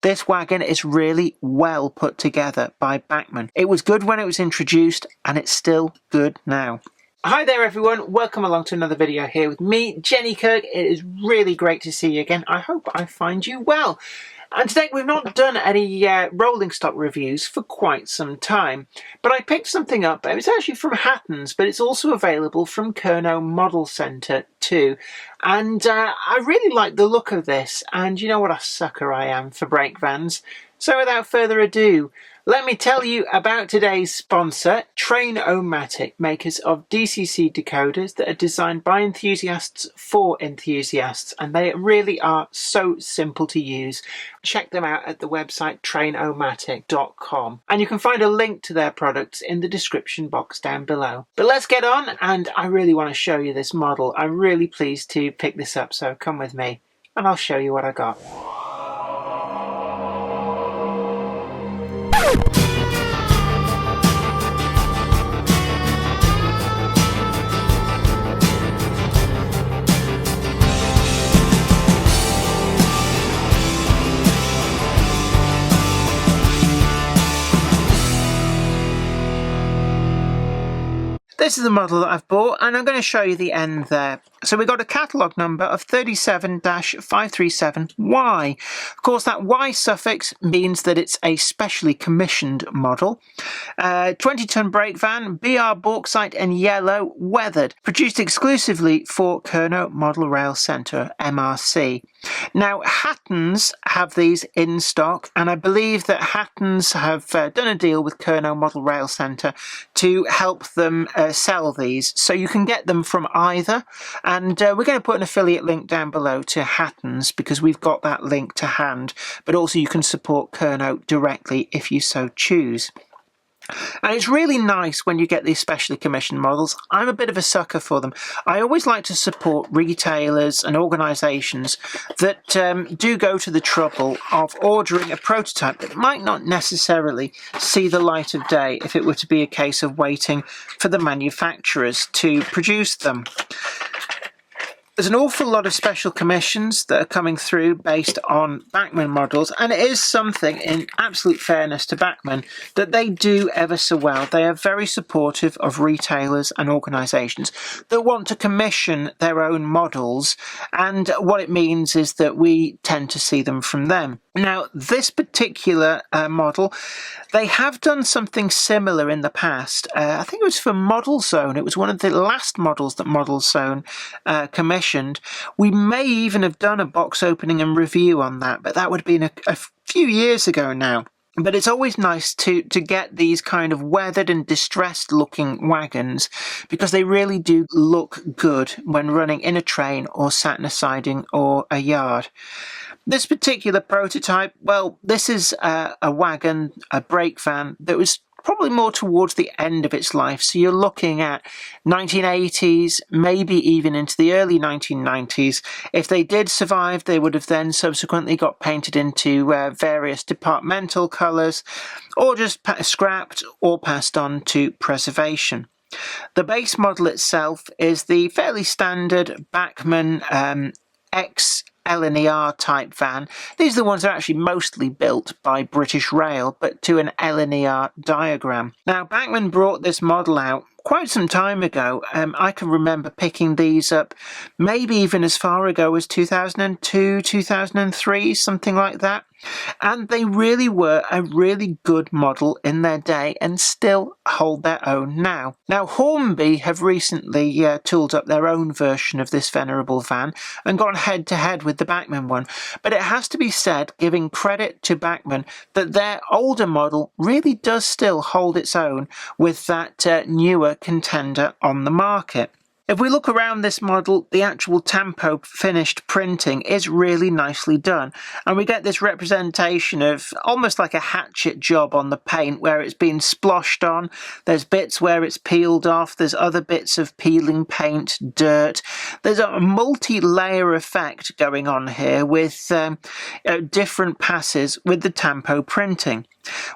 This wagon is really well put together by Bachmann. It was good when it was introduced, and it's still good now. Hi there everyone, welcome along to another video here with me, Jenny Kirk. It is really great to see you again. I hope I find you well. And today we've not done any rolling stock reviews for quite some time, but I picked something up. It was actually from Hatton's, but it's also available from Kernow Model Centre too. And I really like the look of this, and you know what a sucker I am for brake vans. So without further ado, let me tell you about today's sponsor, Train-O-Matic, makers of DCC decoders that are designed by enthusiasts for enthusiasts, and they really are so simple to use. Check them out at the website trainomatic.com, and you can find a link to their products in the description box down below. But let's get on, and I really want to show you this model. I'm really pleased to pick this up, so come with me and I'll show you what I got. This is the model that I've bought, and I'm going to show you the end there. So we got a catalogue number of 37-537Y. Of course, that Y suffix means that it's a specially commissioned model. 20-ton brake van, BR Bauxite and yellow, weathered. Produced exclusively for Kernow Model Rail Centre, MRC. Now, Hatton's have these in stock, and I believe that Hatton's have done a deal with Kernow Model Rail Centre to help them sell these. So you can get them from either. And we're going to put an affiliate link down below to Hatton's because we've got that link to hand. But also you can support Kernow directly if you so choose. And it's really nice when you get these specially commissioned models. I'm a bit of a sucker for them. I always like to support retailers and organisations that do go to the trouble of ordering a prototype that might not necessarily see the light of day if it were to be a case of waiting for the manufacturers to produce them. There's an awful lot of special commissions that are coming through based on Bachmann models, and it is something, in absolute fairness to Bachmann, that they do ever so well. They are very supportive of retailers and organisations that want to commission their own models, and what it means is that we tend to see them from them. Now, this particular model, they have done something similar in the past. I think it was for Model Zone. It was one of the last models that Model Zone commissioned. We may even have done a box opening and review on that, but that would have been a few years ago now. But it's always nice to get these kind of weathered and distressed looking wagons because they really do look good when running in a train or sat in a siding or a yard. This particular prototype, well, this is a wagon, a brake van that was probably more towards the end of its life. So you're looking at 1980s, maybe even into the early 1990s. If they did survive, they would have then subsequently got painted into various departmental colours, or just scrapped or passed on to preservation. The base model itself is the fairly standard Bachmann X LNER type van. These are the ones that are actually mostly built by British Rail, but to an LNER diagram. Now, Bachmann brought this model out quite some time ago. I can remember picking these up maybe even as far ago as 2002, 2003, something like that. And they really were a really good model in their day and still hold their own now. Now, Hornby have recently tooled up their own version of this venerable van and gone head to head with the Bachmann one. But it has to be said, giving credit to Bachmann, that their older model really does still hold its own with that newer contender on the market. If we look around this model, the actual tampo finished printing is really nicely done, and we get this representation of almost like a hatchet job on the paint where it's been sploshed on. There's bits where it's peeled off, there's other bits of peeling paint, dirt. There's a multi-layer effect going on here with different passes with the tampo printing.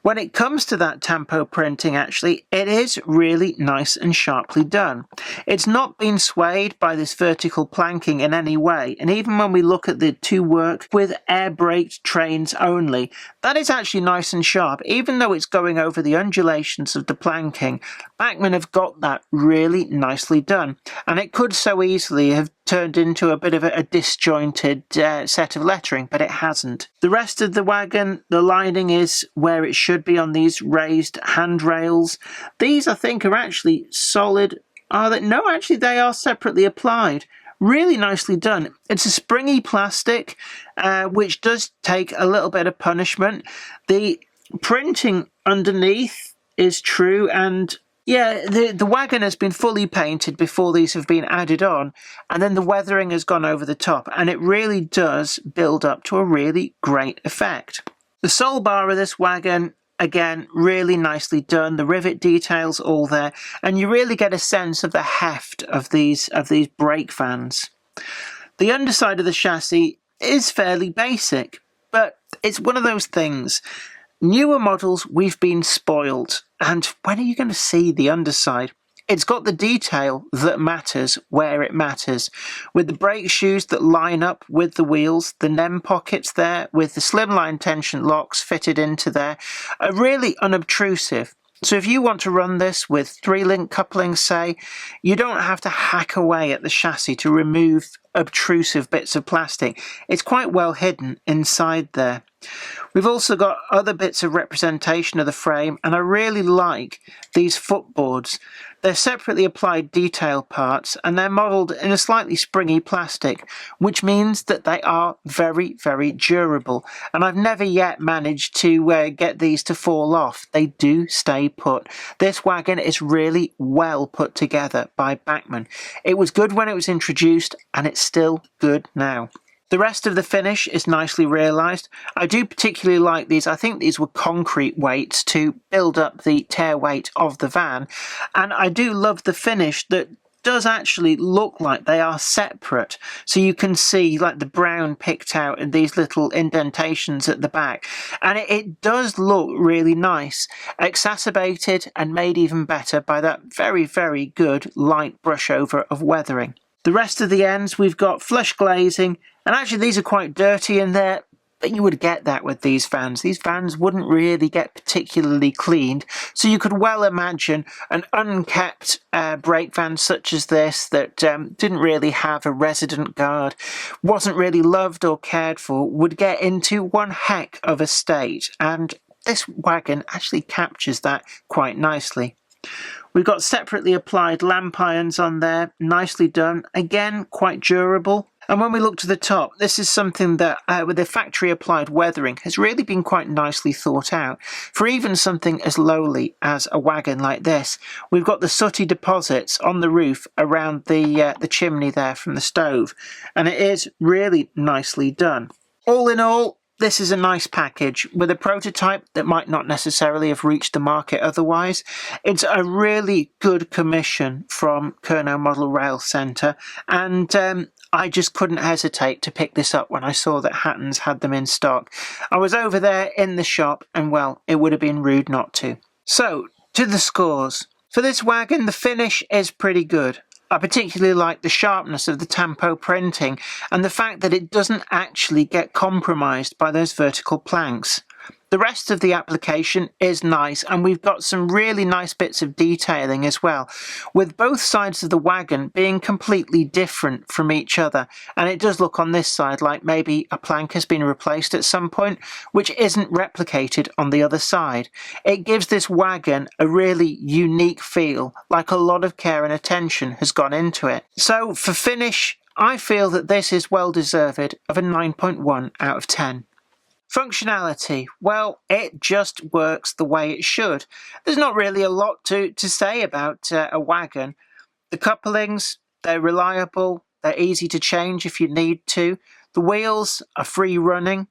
When it comes to that tampo printing, actually, it is really nice and sharply done. It's not been swayed by this vertical planking in any way, and even when we look at the two work with air braked trains only, that is actually nice and sharp. Even though it's going over the undulations of the planking, Bachmann have got that really nicely done, and it could so easily have turned into a bit of a disjointed set of lettering, but it hasn't. The rest of the wagon, the lining is where it should be on these raised handrails. These, I think, are actually solid. No, actually, they are separately applied. Really nicely done. It's a springy plastic, which does take a little bit of punishment. The printing underneath is true, and yeah, the wagon has been fully painted before these have been added on, and then the weathering has gone over the top, and it really does build up to a really great effect. The sole bar of this wagon, again, really nicely done. The rivet details all there, and you really get a sense of the heft of these brake fans. The underside of the chassis is fairly basic, but it's one of those things. Newer models, we've been spoiled, and when are you going to see the underside? It's got the detail that matters where it matters, with the brake shoes that line up with the wheels, the NEM pockets there, with the slimline tension locks fitted into there, are really unobtrusive. So if you want to run this with 3-link couplings, say, you don't have to hack away at the chassis to remove obtrusive bits of plastic. It's quite well hidden inside there. We've also got other bits of representation of the frame, and I really like these footboards. They're separately applied detail parts, and they're modelled in a slightly springy plastic, which means that they are very, very durable. And I've never yet managed to get these to fall off. They do stay put. This wagon is really well put together by Bachmann. It was good when it was introduced, and it's still good now. The rest of the finish is nicely realised. I do particularly like these. I think these were concrete weights to build up the tear weight of the van. And I do love the finish that does actually look like they are separate. So you can see like the brown picked out in these little indentations at the back. And it does look really nice, exacerbated and made even better by that very, very good light brush over of weathering. The rest of the ends, we've got flush glazing, and actually these are quite dirty in there, but you would get that with these vans. These vans wouldn't really get particularly cleaned, so you could well imagine an unkept brake van such as this that didn't really have a resident guard, wasn't really loved or cared for, would get into one heck of a state, and this wagon actually captures that quite nicely. We've got separately applied lamp irons on there, nicely done, again quite durable. And when we look to the top, this is something that with the factory applied weathering has really been quite nicely thought out. For even something as lowly as a wagon like this, we've got the sooty deposits on the roof around the chimney there from the stove, and it is really nicely done. All in all, this is a nice package with a prototype that might not necessarily have reached the market otherwise. It's a really good commission from Kernow Model Rail Centre, and I just couldn't hesitate to pick this up when I saw that Hatton's had them in stock. I was over there in the shop, and well, it would have been rude not to. So, to the scores. For this wagon, the finish is pretty good. I particularly like the sharpness of the tampo printing and the fact that it doesn't actually get compromised by those vertical planks. The rest of the application is nice, and we've got some really nice bits of detailing as well, with both sides of the wagon being completely different from each other. And it does look on this side like maybe a plank has been replaced at some point, which isn't replicated on the other side. It gives this wagon a really unique feel, like a lot of care and attention has gone into it. So for finish, I feel that this is well deserved of a 9.1 out of 10. Functionality, well, it just works the way it should. There's not really a lot to say about a wagon. The couplings, they're reliable, they're easy to change if you need to. The wheels are free running,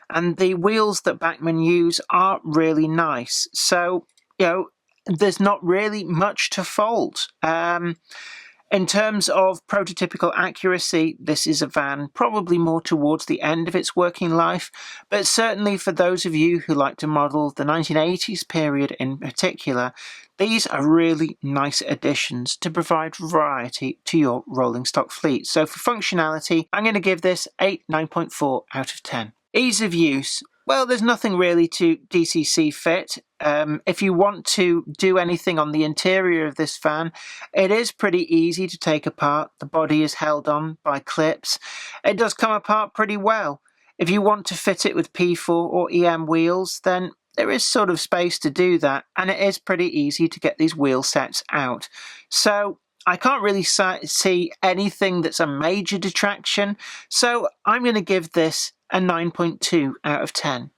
and the wheels that Bachmann use are really nice. So, you know, there's not really much to fault. In terms of prototypical accuracy, this is a van probably more towards the end of its working life, but certainly for those of you who like to model the 1980s period in particular, these are really nice additions to provide variety to your rolling stock fleet. So for functionality, I'm going to give this a 9.4 out of 10. Ease of use. Well, there's nothing really to DCC fit. If you want to do anything on the interior of this van, it is pretty easy to take apart. The body is held on by clips. It does come apart pretty well. If you want to fit it with P4 or EM wheels, then there is sort of space to do that, and it is pretty easy to get these wheel sets out. So I can't really see anything that's a major detraction, so I'm going to give this a 9.2 out of 10.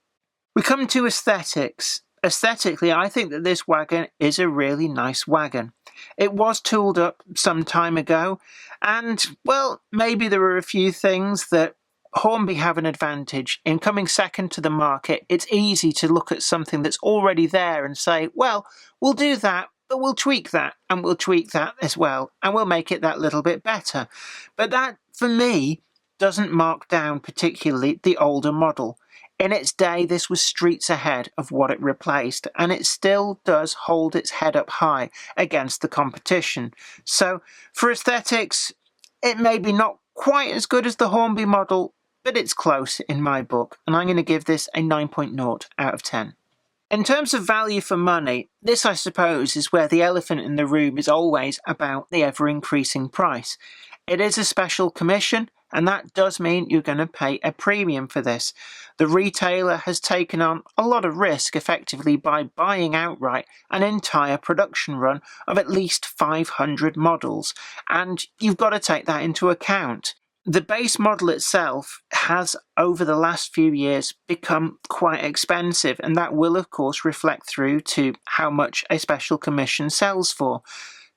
We come to aesthetics. Aesthetically, I think that this wagon is a really nice wagon. It was tooled up some time ago, and, well, maybe there are a few things that Hornby have an advantage. In coming second to the market, it's easy to look at something that's already there and say, well, we'll do that, but we'll tweak that, and we'll tweak that as well, and we'll make it that little bit better. But that, for me, doesn't mark down particularly the older model. In its day, this was streets ahead of what it replaced, and it still does hold its head up high against the competition. So, for aesthetics, it may be not quite as good as the Hornby model, but it's close in my book, and I'm going to give this a 9.0 out of 10. In terms of value for money, this I suppose is where the elephant in the room is always about the ever-increasing price. It is a special commission, and that does mean you're going to pay a premium for this. The retailer has taken on a lot of risk effectively by buying outright an entire production run of at least 500 models, and you've got to take that into account. The base model itself has, over the last few years, become quite expensive, and that will of course reflect through to how much a special commission sells for.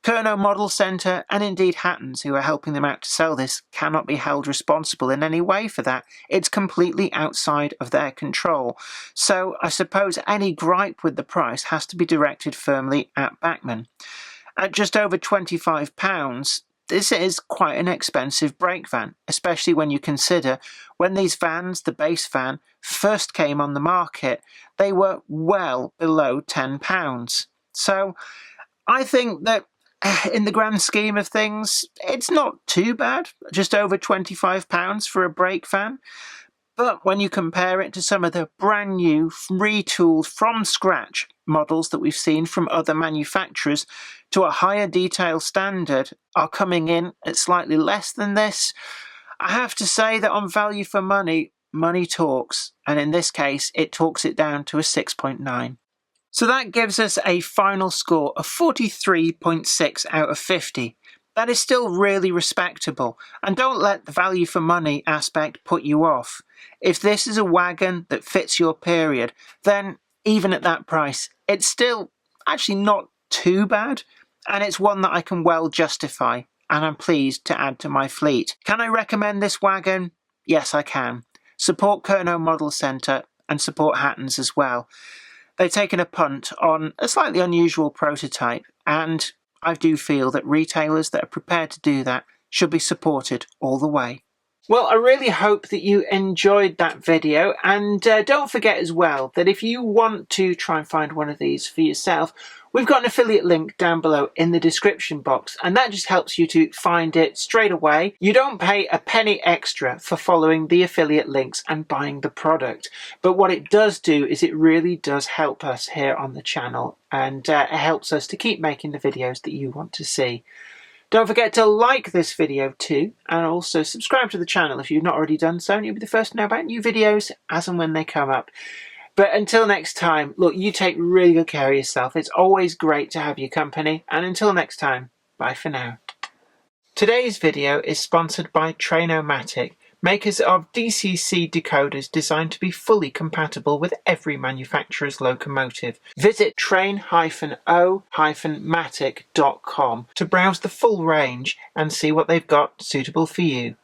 Kernow Model Centre and indeed Hatton's, who are helping them out to sell this, cannot be held responsible in any way for that. It's completely outside of their control. So I suppose any gripe with the price has to be directed firmly at Bachmann. At just over £25, this is quite an expensive brake van, especially when you consider when these vans, the base van, first came on the market, they were well below £10. So I think that in the grand scheme of things, it's not too bad, just over £25 for a brake van. But when you compare it to some of the brand new, retooled from scratch models that we've seen from other manufacturers to a higher detail standard are coming in at slightly less than this, I have to say that on value for money, money talks. And in this case, it talks it down to a 6.9. So that gives us a final score of 43.6 out of 50. That is still really respectable, and don't let the value for money aspect put you off. If this is a wagon that fits your period, then even at that price, it's still actually not too bad, and it's one that I can well justify, and I'm pleased to add to my fleet. Can I recommend this wagon? Yes, I can. Support Kernow Model Centre and support Hatton's as well. They've taken a punt on a slightly unusual prototype, and I do feel that retailers that are prepared to do that should be supported all the way. Well, I really hope that you enjoyed that video, and don't forget as well that if you want to try and find one of these for yourself, we've got an affiliate link down below in the description box, and that just helps you to find it straight away. You don't pay a penny extra for following the affiliate links and buying the product, but what it does do is it really does help us here on the channel, and it helps us to keep making the videos that you want to see. Don't forget to like this video too, and also subscribe to the channel if you've not already done so, and you'll be the first to know about new videos as and when they come up. But until next time, look, you take really good care of yourself. It's always great to have your company, and until next time, bye for now. Today's video is sponsored by Train-O-Matic, makers of DCC decoders designed to be fully compatible with every manufacturer's locomotive. Visit train-o-matic.com to browse the full range and see what they've got suitable for you.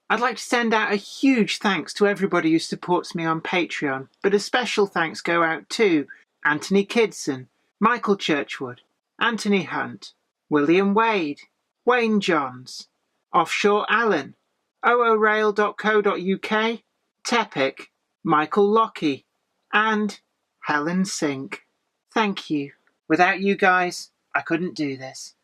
I'd like to send out a huge thanks to everybody who supports me on Patreon, but a special thanks go out to Anthony Kidson, Michael Churchwood, Anthony Hunt, William Wade, Wayne Johns, Offshore Alan, oorail.co.uk, Tepic, Michael Lockie, and Helen Sink. Thank you. Without you guys, I couldn't do this.